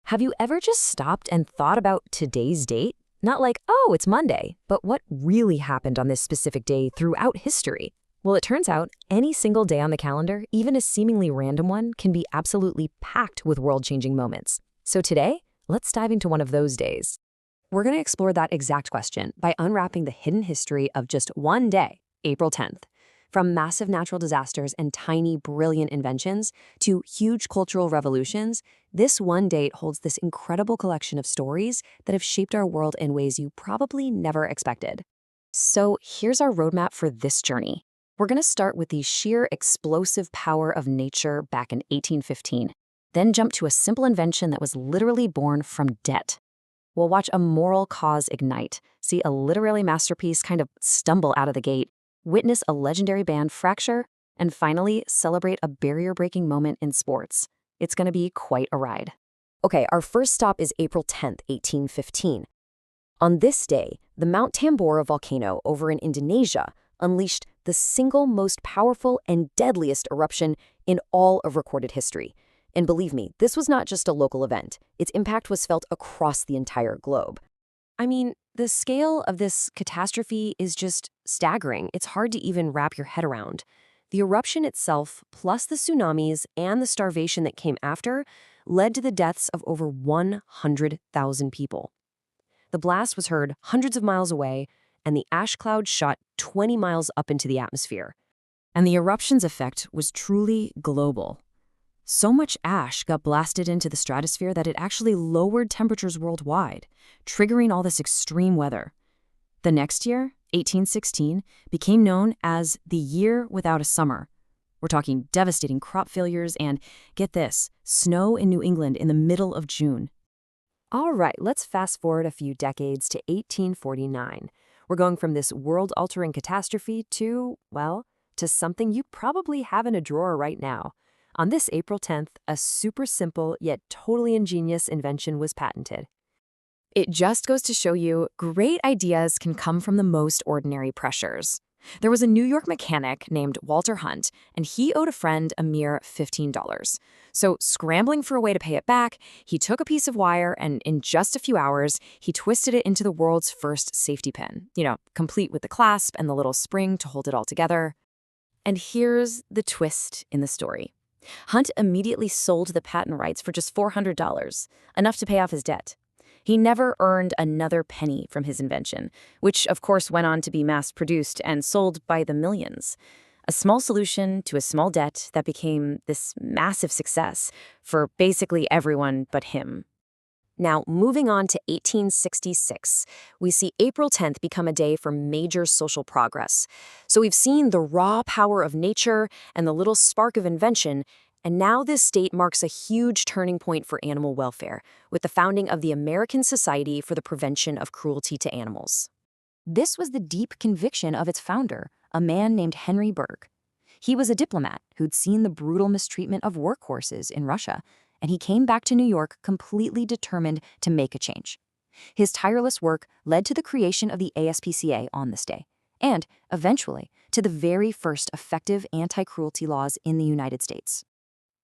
Have you ever just stopped and thought about today's date? Not like, oh, it's Monday, but what really happened on this specific day throughout history? Well, it turns out any single day on the calendar, even a seemingly random one, can be absolutely packed with world-changing moments. So today, let's dive into one of those days. We're going to explore that exact question by unwrapping the hidden history of just one day, April 10th. From massive natural disasters and tiny, brilliant inventions to huge cultural revolutions, this one date holds this incredible collection of stories that have shaped our world in ways you probably never expected. So here's our roadmap for this journey. We're going to start with the sheer explosive power of nature back in 1815, then jump to a simple invention that was literally born from debt. We'll watch a moral cause ignite, see a literary masterpiece kind of stumble out of the gate, witness a legendary band fracture, and finally celebrate a barrier-breaking moment in sports. It's going to be quite a ride. Okay, our first stop is April 10th, 1815. On this day, the Mount Tambora volcano over in Indonesia unleashed the single most powerful and deadliest eruption in all of recorded history. And believe me, this was not just a local event. Its impact was felt across the entire globe. I mean, the scale of this catastrophe is just staggering. It's hard to even wrap your head around. The eruption itself, plus the tsunamis and the starvation that came after, led to the deaths of over 100,000 people. The blast was heard hundreds of miles away, and the ash cloud shot 20 miles up into the atmosphere. And the eruption's effect was truly global. So much ash got blasted into the stratosphere that it actually lowered temperatures worldwide, triggering all this extreme weather. The next year, 1816, became known as the Year Without a Summer. We're talking devastating crop failures and, get this, snow in New England in the middle of June. All right, let's fast forward a few decades to 1849. We're going from this world-altering catastrophe to, well, to something you probably have in a drawer right now. On this April 10th, a super simple yet totally ingenious invention was patented. It just goes to show you, great ideas can come from the most ordinary pressures. There was a New York mechanic named Walter Hunt, and he owed a friend a mere $15. So, scrambling for a way to pay it back, he took a piece of wire and in just a few hours, he twisted it into the world's first safety pin. Complete with the clasp and the little spring to hold it all together. And here's the twist in the story. Hunt immediately sold the patent rights for just $400, enough to pay off his debt. He never earned another penny from his invention, which of course went on to be mass-produced and sold by the millions. A small solution to a small debt that became this massive success for basically everyone but him. Now, moving on to 1866, we see April 10th become a day for major social progress. So we've seen the raw power of nature and the little spark of invention, and now this date marks a huge turning point for animal welfare, with the founding of the American Society for the Prevention of Cruelty to Animals. This was the deep conviction of its founder, a man named Henry Bergh. He was a diplomat who'd seen the brutal mistreatment of workhorses in Russia, and he came back to New York completely determined to make a change. His tireless work led to the creation of the ASPCA on this day, and, eventually, to the very first effective anti-cruelty laws in the United States.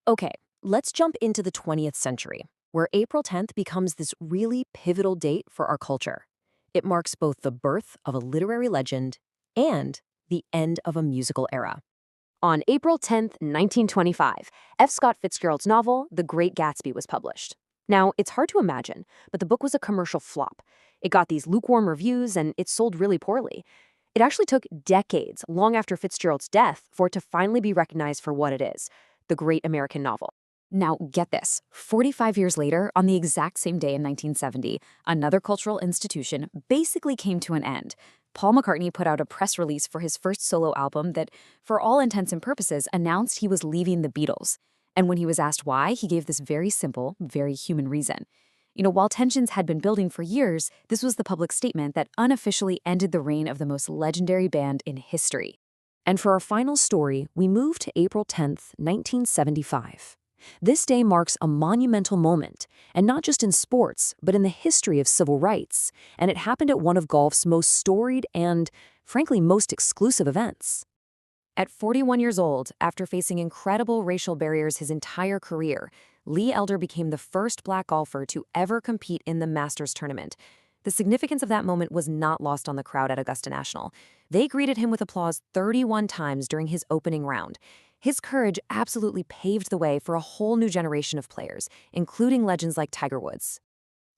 Okay, let's jump into the 20th century, where April 10th becomes this really pivotal date for our culture. It marks both the birth of a literary legend and the end of a musical era. On April 10, 1925, F. Scott Fitzgerald's novel, The Great Gatsby, was published. Now, it's hard to imagine, but the book was a commercial flop. It got these lukewarm reviews, and it sold really poorly. It actually took decades, long after Fitzgerald's death, for it to finally be recognized for what it is, the great American novel. Now, get this. 45 years later, on the exact same day in 1970, another cultural institution basically came to an end. Paul McCartney put out a press release for his first solo album that, for all intents and purposes, announced he was leaving the Beatles. And when he was asked why, he gave this very simple, very human reason. While tensions had been building for years, this was the public statement that unofficially ended the reign of the most legendary band in history. And for our final story, we move to April 10th, 1975. This day marks a monumental moment, and not just in sports, but in the history of civil rights, and it happened at one of golf's most storied and, frankly, most exclusive events. At 41 years old, after facing incredible racial barriers his entire career, Lee Elder became the first black golfer to ever compete in the Masters tournament. The significance of that moment was not lost on the crowd at Augusta National. They greeted him with applause 31 times during his opening round. His courage absolutely paved the way for a whole new generation of players, including legends like Tiger Woods.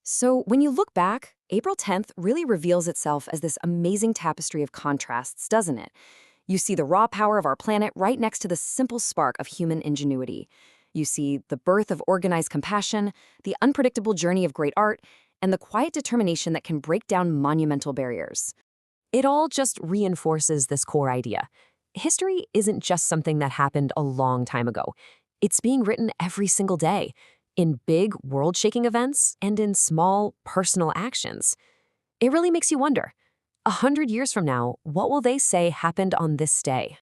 So when you look back, April 10th really reveals itself as this amazing tapestry of contrasts, doesn't it? You see the raw power of our planet right next to the simple spark of human ingenuity. You see the birth of organized compassion, the unpredictable journey of great art, and the quiet determination that can break down monumental barriers. It all just reinforces this core idea. History isn't just something that happened a long time ago. It's being written every single day, in big, world-shaking events and in small, personal actions. It really makes you wonder, 100 years from now, what will they say happened on this day?